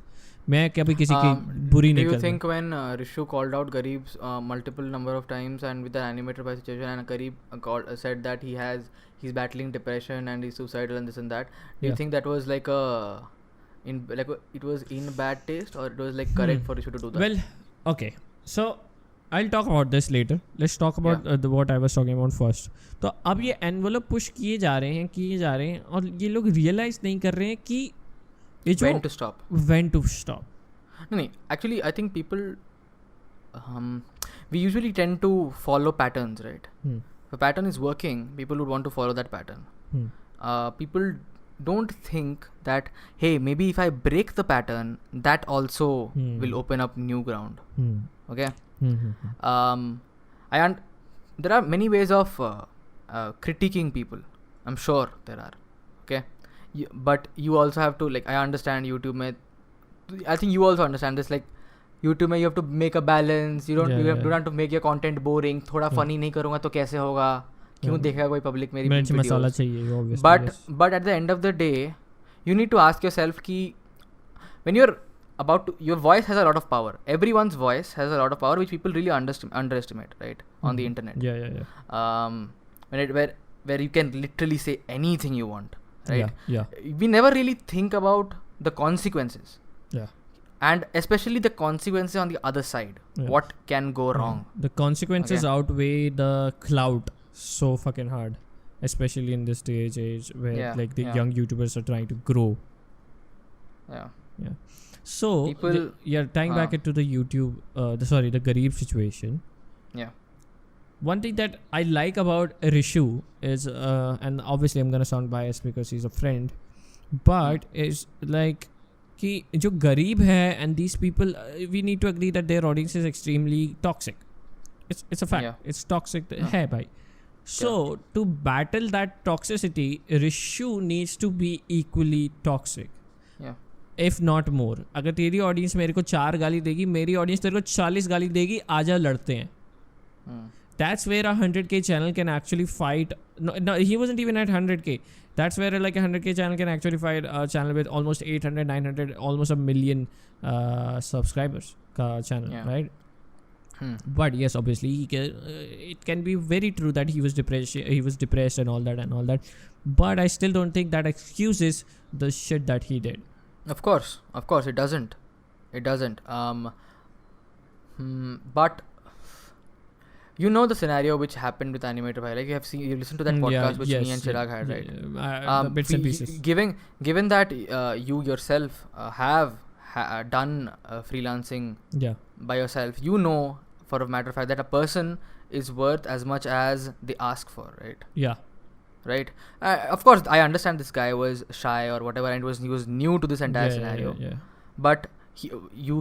मैं कभी किसी की बुरी नहीं करता. करता. Do you think when Rishu called out Garib's multiple number of times and with the animator by situation, and Garib said that he's battling depression and he's suicidal and this and that, do you think that was like it was in bad taste, or it was like correct for Rishu to do that? Well, okay, so I'll talk about this later. Let's talk about what I was talking about first. तो अब ये envelope push किए जा रहे हैं और ये लोग रियलाइज नहीं कर रहे हैं कि ये जो when to stop. No, actually I think people we usually tend to follow patterns, right? If a pattern is working, people would want to follow that pattern. People don't think that, hey, maybe if I break the pattern, that also will open up new ground. Okay. There are many ways of critiquing people. I'm sure there are. Okay, but you also have to, like, I understand YouTube mein, I think you also understand this, like YouTube mein you have to make a balance. You don't have to make your content boring. थोड़ा funny नहीं करूँगा तो कैसे होगा? क्यों देखेगा कोई public मेरी videos? मसाला चाहिए obviously. But at the end of the day, you need to ask yourself कि when you're your voice has a lot of power. Everyone's voice has a lot of power, which people really underestimate, right? On the internet. Where you can literally say anything you want, right? Yeah. We never really think about the consequences. Yeah. And especially the consequences on the other side. Yeah. What can go wrong? The consequences outweigh the clout so fucking hard, especially in this day age where like the young YouTubers are trying to grow. Yeah. So tying back it to the YouTube, the Garib situation. Yeah. One thing that I like about Rishu is, and obviously I'm gonna sound biased because he's a friend, but is like कि जो गरीब है and these people, we need to agree that their audience is extremely toxic. It's a fact. It's toxic है भाई. So to battle that toxicity, Rishu needs to be equally toxic. If not more. अगर तेरी audience मेरे को 4 गाली देगी, मेरी audience तेरे को 40 गाली देगी, आजा लड़ते हैं. That's where a 100k channel can actually fight. No, he wasn't even at 100k. That's where like a 100k channel can actually fight a channel with almost 800, 900, almost a million subscribers ka channel, right? But yes, obviously it can be very true that he was depressed and all that. But I still don't think that excuses the shit that he did. Of course, it doesn't. But you know the scenario which happened with Animator Bhai. Like you listened to that podcast which me and Chirag had, right? Bits and pieces. Given that you yourself have done freelancing by yourself, you know for a matter of fact that a person is worth as much as they ask for, right? Yeah. Right. Of course, I understand this guy was shy or whatever, and he was new to this entire scenario. Yeah. But you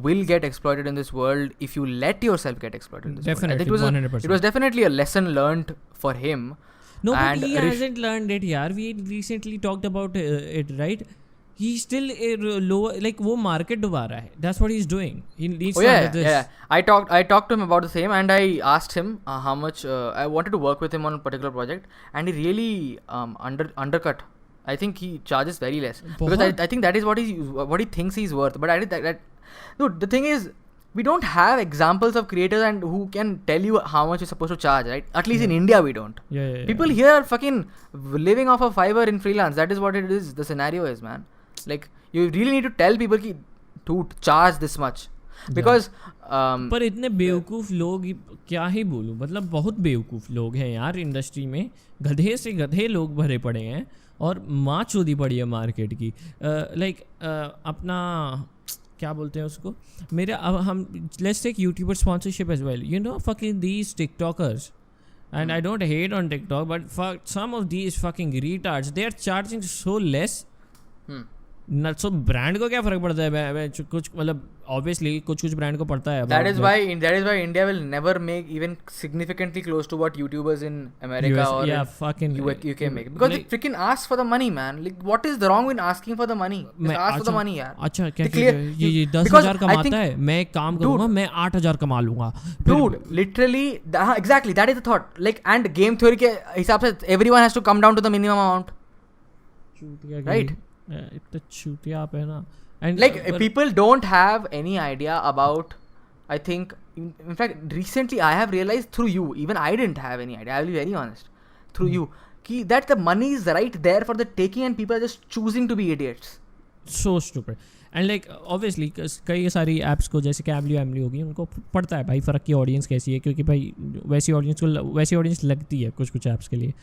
will get exploited in this world if you let yourself get exploited in this world. I think 100%. It was definitely a lesson learned for him. No, but he hasn't learned it, yaar. We recently talked about it, right? he still lower, like वो market डुबा रहा है. That's what he's doing. He needs Oh to yeah, under this. yeah. I talked to him about the same, and I asked him how much I wanted to work with him on a particular project, and he really undercut. I think he charges very less because I think that is what he thinks he's worth. But I did that. Dude, the thing is, we don't have examples of creators and who can tell you how much you're supposed to charge, right? At least in India, we don't. Yeah. People here are fucking living off of Fiverr in freelance. That is what it is. The scenario is, man. Like, you really need to tell people to charge this much. Because पर इतने बेवकूफ़ लोग, क्या ही बोलूँ, मतलब बहुत बेवकूफ़ लोग हैं यार इंडस्ट्री में. गधे से गधे लोग भरे पड़े हैं और माँ चोदी पड़ी है मार्केट की. लाइक अपना क्या बोलते हैं उसको, मेरे अब हम let's take YouTuber sponsorship as well. You know fucking these TikTokers, and I don't hate on TikTok, but fuck, some of these fucking retards, they are charging so less. So brand को क्या फर्क पड़ता है? कुछ मतलब obviously कुछ brand को पड़ता है. That is why India will never make even significantly close to what YouTubers in America US, or fucking UK make, because they freaking ask for the money, man. Like, what is the wrong with asking for the money? Just ask for the money, यार. अच्छा क्या ये 10,000 कमाता है, मैं एक काम करूँगा, मैं 8,000 कमा लूँगा. Dude, literally, exactly, that is the thought. Like, and game theory के हिसाब से everyone has to come down to the minimum amount, right? इतना चूतिया आप है ना. And like people don't have any idea about, I think, in fact recently I have realized through you, even I didn't have any idea, I will be very honest, through you, that the money is right there for the taking and people are just choosing to be idiots. So stupid. And like obviously कई सारी apps को, जैसे calmly वैमली होगी, उनको पड़ता है भाई फ़र्क की ऑडियंस कैसी है, क्योंकि भाई वैसी ऑडियंस लगती है कुछ ऐप्स के लिए.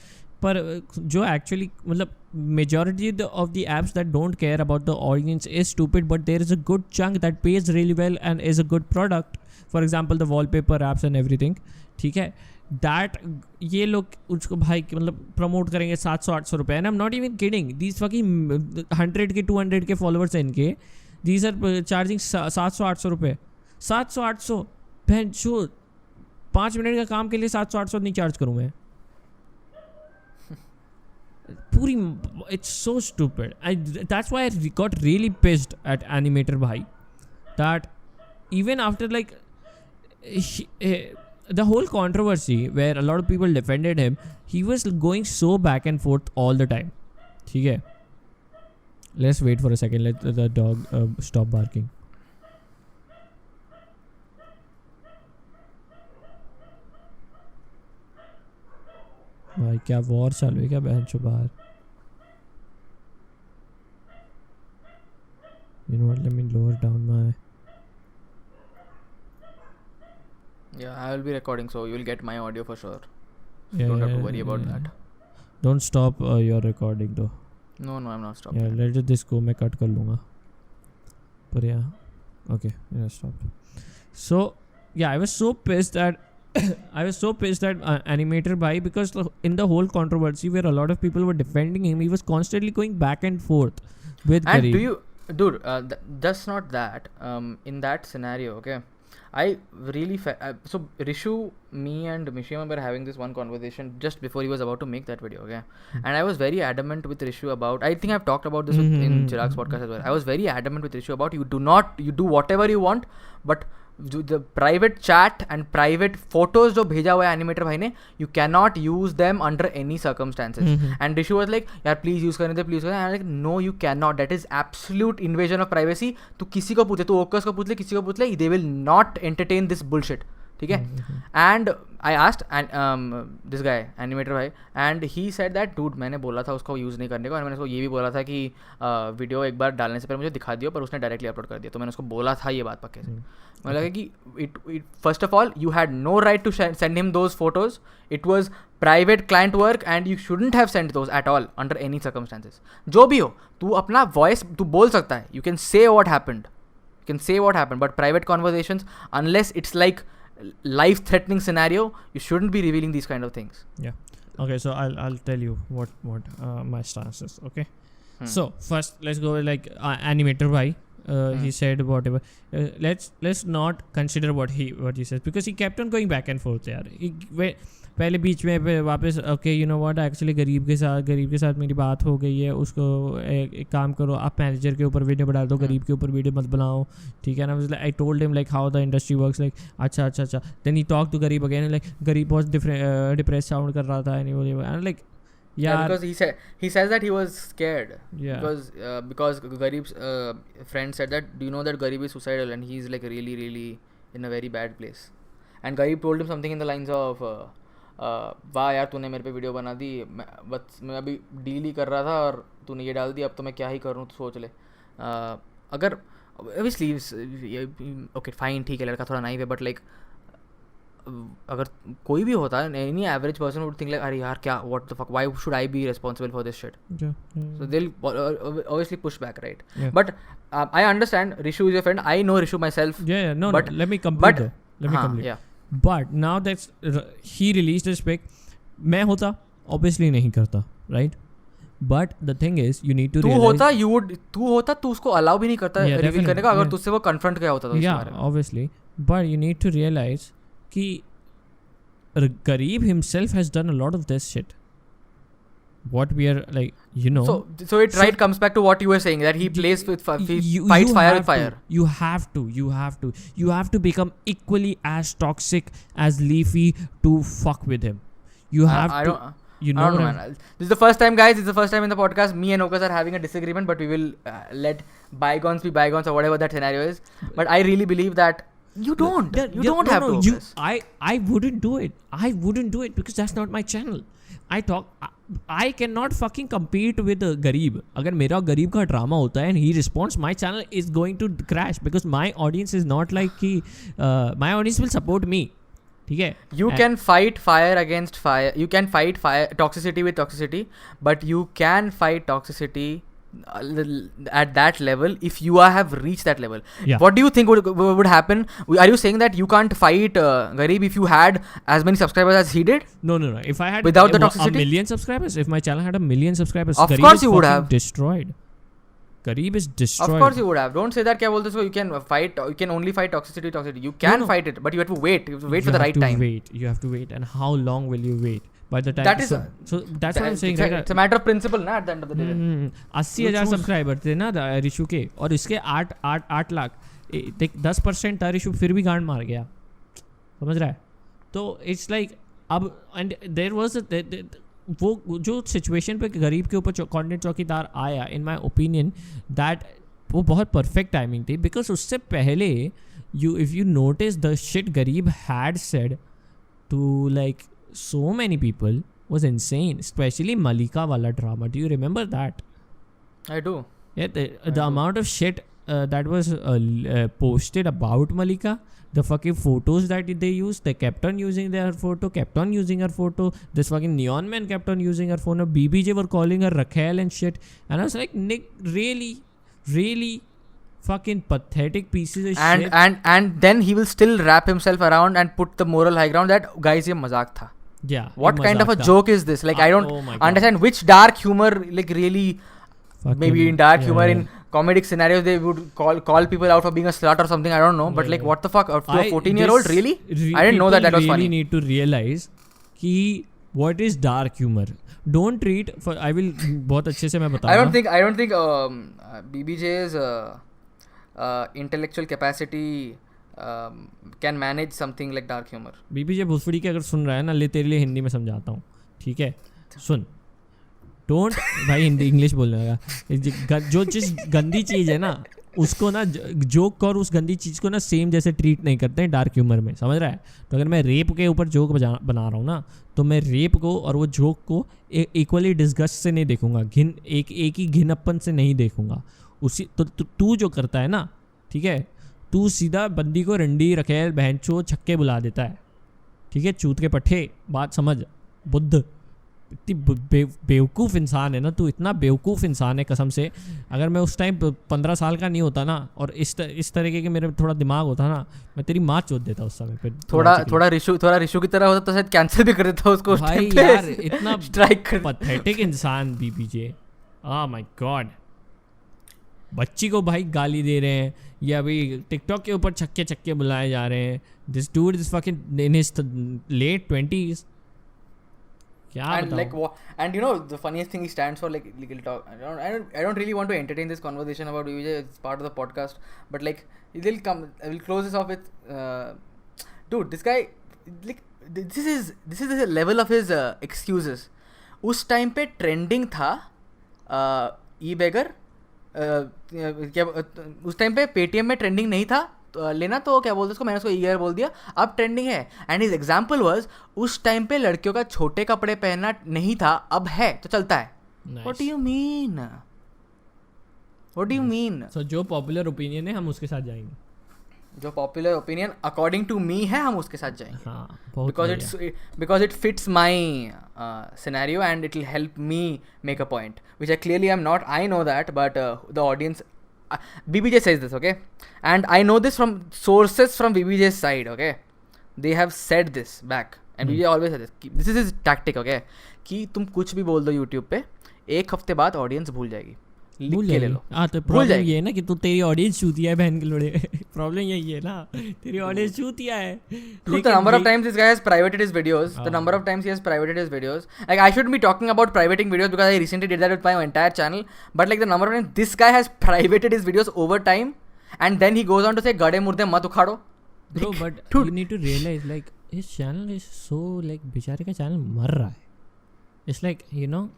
पर जो एक्चुअली मतलब majority of the apps that don't care about the audience is stupid, but there is a good chunk that pays really well and is a good product. For example the wallpaper apps and everything, ठीक है, that ये लोग उसको भाई मतलब promote करेंगे 700-800 रुपये. And I am not even kidding, these fucking 100 के 200 के फॉलोअर्स हैं इनके, दीज आर चार्जिंग 700-800 रुपये. 700-800 बहन जो 5 मिनट का काम के लिए 700-800 नहीं चार्ज करूँ मैं पूरी. It's so stupid. That's why I got really pissed at animator भाई, that even after like the whole controversy where a lot of people defended him, he was going so back and forth all the time. ठीक है, let's wait for a second, let the dog stop barking. भाई क्या war चालू है क्या बहन चो बाहर? You know what, let me lower down my. Yeah, I will be recording, so you will get my audio for sure. Yeah, don't have to worry about that. Don't stop your recording though. No, I'm not stopping. Yeah, let this go. मैं cut कर लूँगा. But yeah, okay, yeah, stop. So yeah, I was so pissed at Animator Bhai, because in the whole controversy where a lot of people were defending him, he was constantly going back and forth with And Kareem. do you, dude? Just not that. In that scenario, okay. I really so Rishu, me and Mishima were having this one conversation just before he was about to make that video, okay? And I was very adamant with Rishu about, I think I've talked about this in Chirag's podcast as well. I was very adamant with Rishu about, you do whatever you want, but the private chat and private photos जो भेजा हुआ है animator भाई ने, you cannot use them under any circumstances. And Rishu was like, यार please use करने दे, please करने. And I was like, no you cannot, that is absolute invasion of privacy. तू किसी को पूछे, तू ओकस को पूछ ले, किसी को पूछ ले, they will not entertain this bullshit, ठीक है. And I asked this guy animator भाई, and he said that, dude मैंने बोला था उसको यूज़ नहीं करने को, और मैंने उसको ये भी बोला था कि वीडियो एक बार डालने से पहले मुझे दिखा दियो, पर उसने डायरेक्टली अपलोड कर दिया. तो मैंने उसको बोला था ये बात पक्के से. मुझे लगा कि it first of all you had no right to send him those photos. It was private client work and you shouldn't have sent those at all under any circumstances. जो भी हो, तू अपना voice तू बोल सकता है, you can say what happened, but private conversations, unless it's like life threatening scenario, you shouldn't be revealing these kind of things. Yeah, okay, so I'll tell you what my stance is, okay. So first let's go with like Animator Bhai. he said whatever. Let's not consider what he says, because he kept on going back and forth यार. पहले बीच में वापस okay you know what actually गरीब के साथ मेरी बात हो गई है, उसको एक काम करो, आप मैनेजर के ऊपर वीडियो बना दो, गरीब के ऊपर वीडियो मत बनाओ, ठीक है ना. I told him like how the industry works, like अच्छा. देन ही टॉक टू गरीब अगेन, लाइक गरीब बहुत डिप्रेस साउंड कर रहा था and like Yeah, because he says that he was scared. Yeah. Because Garib's friend said that, do you know that Garib is suicidal and he's like really really in a very bad place. And Garib told him something in the lines of वाह यार तूने मेरे पे video बना दी, बस मैं अभी deal ही कर रहा था और तूने ये डाल दी, अब तो मैं क्या ही करूँ, तो सोच ले. अगर obviously ओके फाइन ठीक है लड़का थोड़ा नाइव है, बट लाइक अगर कोई भी होता है, any average person would think like अरे यार क्या what the fuck, why should I B responsible for this shit. So they will obviously push back, right? But I understand Rishu is your friend. I know Rishu myself. No, but let me complete. Yeah. But now that he released his pic, मैं होता obviously नहीं करता, right? But the thing is, you need to realize. तू होता तू उसको allow भी नहीं करता रिवील करने का, अगर तुझसे वो confront किया होता तो इसके बारे में. Obviously, but you need to realize कि Garib himself has done a lot of this shit. What we are like, you know. So it right comes back to what you were saying, that he plays with fights fire with fire. You have to become equally as toxic as Leafy to fuck with him. You have I to. Don't, you know, I don't know, man. This is the first time, guys. This is the first time in the podcast me and Okas are having a disagreement, but we will let bygones be bygones, or whatever that scenario is. But I really believe that. You don't have to. I wouldn't do it. I wouldn't do it because that's not my channel. I cannot fucking compete with Garib. अगर मेरा गरीब का drama होता है and he responds, my channel is going to crash because my audience is not like कि my audience will support me. ठीक है. You can fight fire against fire. You can fight toxicity with toxicity, but you can fight toxicity at that level if you have reached that level. Yeah. What do you think would happen? Are you saying that you can't fight Garib if you had as many subscribers as he did? No. If I had without the toxicity? a million subscribers, if my channel had a million subscribers, of Garib course is you would have destroyed. Garib is destroyed. Of course you would have. Don't say that. क्या बोलते हो? You can fight. You can only fight toxicity. You can fight it, but you have to wait. You have to wait for the right time. You have to wait, and how long will you wait? By the time that is so that's what I'm saying. It's a matter of principle, ना at the end of the day. 80,000 subscriber थे ना ऋषु के, और इसके 8 लाख. देख 10% था ऋषु, फिर भी गांड मार गया, समझ रहा है? तो इट्स लाइक अब एंड देयर वाज वो जो सिचुएशन पे गरीब के ऊपर कंटेंट चौकीदार आया, इन माय ओपिनियन दैट वो बहुत परफेक्ट टाइमिंग थी, बिकॉज उससे पहले if you notice the shit गरीब had said to like so many people was insane, especially Malika wala drama. Do you remember that? I do. Yeah, the amount of shit that was posted about Malika, the fucking photos that they used, they kept on using their photo, this fucking Neon Man kept on using her phone, BBJ were calling her Raquel and shit, and I was like, Nick, really fucking pathetic pieces of shit. And then he will still wrap himself around and put the moral high ground that guys ये मजाक था. Yeah. What kind of a joke is this? Like I don't understand which dark humor, like really fucking, maybe in dark humor in comedic scenarios they would call people out for being a slut or something. I don't know, but like what the fuck? To a 14-year-old, really? I didn't know that was funny. Really need to realize कि what is dark humor. Don't treat for I will बहुत अच्छे से मैं बताऊंगा. I don't think BBJ's intellectual capacity can manage something like dark humor. BBJ भोसड़ी के अगर सुन रहा है ना, ले तेरे लिए हिंदी में समझाता हूँ, ठीक है? सुन, डोंट भाई हिंदी इंग्लिश बोलने लगा. जो चीज़ गंदी चीज़ है ना उसको ना जोक कर, उस गंदी चीज़ को ना सेम जैसे ट्रीट नहीं करते हैं डार्क ह्यूमर में, समझ रहा है? तो अगर मैं रेप के ऊपर जोक बना रहा हूँ ना, तो मैं रेप को और वो जोक को इक्वली डिस्गस्ट से नहीं देखूंगा, एक ही घिनप्पन से नहीं देखूंगा. उसी तो तू जो करता है ना, ठीक है, तू सीधा बंदी को रंडी रखेल बहनचो छक्के बुला देता है, ठीक है? चूत के पट्टे, बात समझ. बुद्ध इतनी बेवकूफ़ इंसान है ना तू, इतना बेवकूफ़ इंसान है कसम से. अगर मैं उस टाइम 15 साल का नहीं होता ना, और इस तरीके के मेरे थोड़ा दिमाग होता ना, मैं तेरी माँ चोद देता उस समय पे. थोड़ा रिशु की तरह होता तो शायद कैंसिल भी कर देता उसको. भाई यार इतना स्ट्राइक पथेटिक इंसान बीबीजे. Oh my God. बच्ची को भाई गाली दे रहे हैं, या अभी टिकटॉक के ऊपर छक्के छक्के बुलाए जा रहे हैं. This dude is fucking in his late 20s. क्या And बताऊं? like and you know the funniest thing, he stands for like legal talk. I don't really want to entertain this conversation about BBJ. It's part of the podcast, but like they'll come. I will close this off with, dude, this guy, like this is the level of his excuses. उस time पे trending था ई बेगर, क्या उस time पे Paytm में trending नहीं था लेना, तो क्या बोलते उसको, मैंने उसको ईयर बोल दिया, अब ट्रेंडिंग है. एंड हिज एग्जाम्पल वाज, उस टाइम पे लड़कियों का छोटे कपड़े पहनना नहीं था, अब है तो चलता है. What do you mean? What do you mean? So जो पॉपुलर ओपिनियन है हम उसके साथ जाएंगे. जो popular opinion according to me है, हम उसके साथ जाएंगे. हाँ, बहुत because it fits my scenario and it will help me make a point, which I clearly am not. I know that, but the audience, BBJ says this, okay, and I know this from sources from BBJ's side, okay. They have said this back, and BBJ always says this. This is his tactic, okay, कि तुम कुछ भी बोल दो YouTube पे, एक हफ्ते बाद ऑडियंस भूल जाएगी. लिख के ले लो. हाँ, तो प्रॉब्लम ये है ना कि तू, तेरी ऑडियंस चूतिया है बहन के लोड़े. प्रॉब्लम यही है ना, तेरी ऑडियंस चूतिया है. The number of times this guy has privated his videos, the number of times he has privated his videos, like I shouldn't be talking about privating videos because I recently did that with my entire channel, but like the number of times this guy has privated his videos over time, and then he goes on to say gade murde mat ukhado. Bro, but you need to realize, like, his channel is so, like, बेचारे का channel मर रहा है. It's like, you know,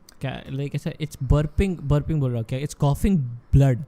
like ऐसा, it's burping बोल रहा है क्या, it's coughing blood.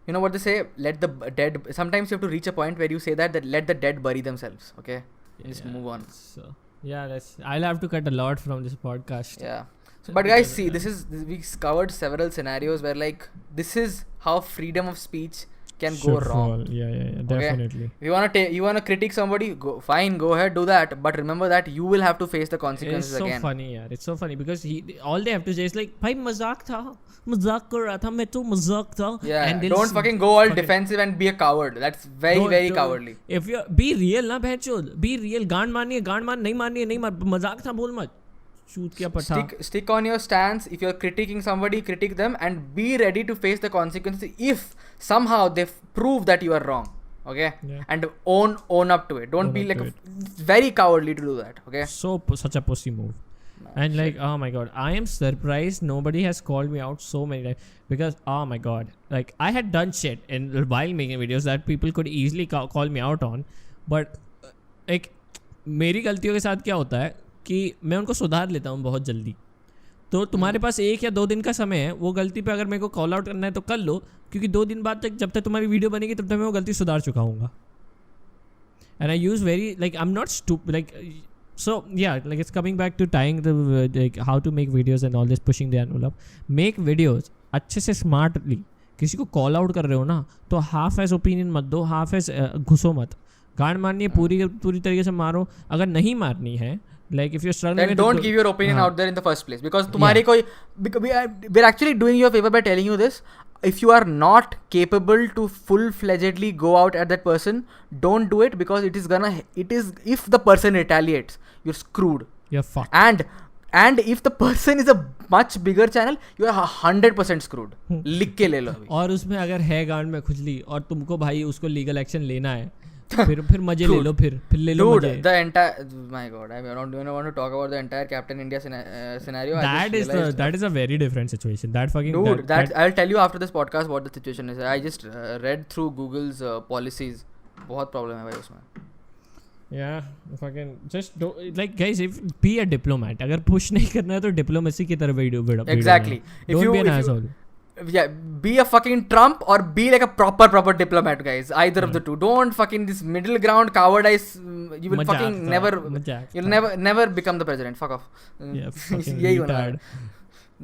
You know what they say, let the dead, sometimes you have to reach a point where you say that let the dead bury themselves, okay? Just move on. So yeah, I'll have to cut a lot from this podcast. Yeah, but guys, see, we covered several scenarios where like this is how freedom of speech can go wrong. Yeah, definitely. Okay? You wanna critique somebody, go ahead, do that, but remember that you will have to face the consequences again. It's so funny, yaar. It's so funny because all they have to say is like, भाई मजाक था, मजाक कर रहा था, मैं तो मजाक था. Yeah, and don't fucking go all defensive and be a coward. That's very cowardly. If you be real ना बहनचोद, be real. गांड मारनी है गांड मार, नहीं मारनी है नहीं मार, मजाक था बोल मत. Stick on your stance. If you're critiquing somebody, critique them and be ready to face the consequences if somehow they prove that you are wrong, okay? Yeah. And own up to it. Don't be like it's very cowardly to do that, okay? Such a pussy move. And like, oh my god, I am surprised nobody has called me out so many times, because oh my god, like I had done shit while making videos that people could easily call me out on, but like मेरी गलतियों के साथ क्या होता है कि मैं उनको सुधार लेता हूँ बहुत जल्दी. तो तुम्हारे पास 1 या 2 दिन का समय है, वो गलती पे अगर मेरे को कॉल आउट करना है तो कर लो, क्योंकि 2 दिन बाद तक जब तक तुम्हारी वीडियो बनेगी तब तक मैं वो गलती सुधार चुका हूँगा. And I use very like I am not stupid like. So या like it's coming back to tying the like how to make videos and all this, pushing the envelope. Make videos अच्छे से smartly. किसी को call out कर रहे हो ना तो हाफ एज ओपिनियन मत दो, हाफ एज घुसो मत. गांड मारनी है पूरी तरीके से मारो. अगर नहीं मारनी है, like if you're struggling, then don't give your opinion out there in the first place, because तुम्हारे कोई, we're actually doing you a favor by telling you this. If you are not capable to full-fledgedly go out at that person, don't do it, because if the person retaliates, you're screwed. You're fucked. And if the person is a much bigger channel, you are 100% screwed. लिख के ले लो अभी. और उसमें अगर है गांड में खुजली और तुमको भाई उसको लीगल एक्शन लेना है, फिर मजे ले लो, फिर ले लो मजे. The entire, my god, I don't even want to talk about the entire Captain India scenario. That is a very different situation. That fucking dude, I'll tell you after this podcast what the situation is. I just read through Google's policies. बहुत problem है भाई उसमें. Yeah, fucking just do, like guys, if be a diplomat. अगर push नहीं करना है तो diplomacy की तरफ video. Exactly. Don't be an asshole. Yeah, be a fucking Trump or be like a proper diplomat, guys. Either of the two. Don't fucking this middle ground cowardice. You will fucking never become the president. Fuck off. Yeah, fucking retard.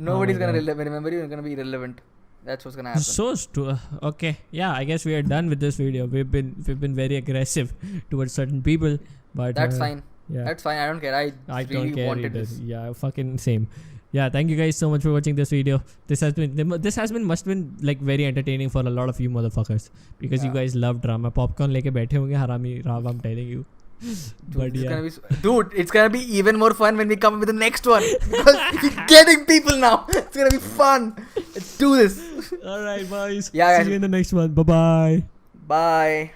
Nobody's gonna remember you. You're gonna be irrelevant. That's what's gonna happen. Okay, yeah, I guess we are done with this video. We've been very aggressive towards certain people, but that's fine. Yeah, that's fine. I don't care. I really don't care wanted either. this. Yeah, fucking same. Yeah, thank you guys so much for watching this video. This must have been like very entertaining for a lot of you motherfuckers, because you guys love drama. Popcorn leke baithe honge harami Rav, I'm telling you. बढ़िया. Dude, it's gonna be even more fun when we come up with the next one because we're getting people now. It's gonna be fun. Let's do this. All right, boys. Yeah, See you in the next one. Bye-bye. Bye.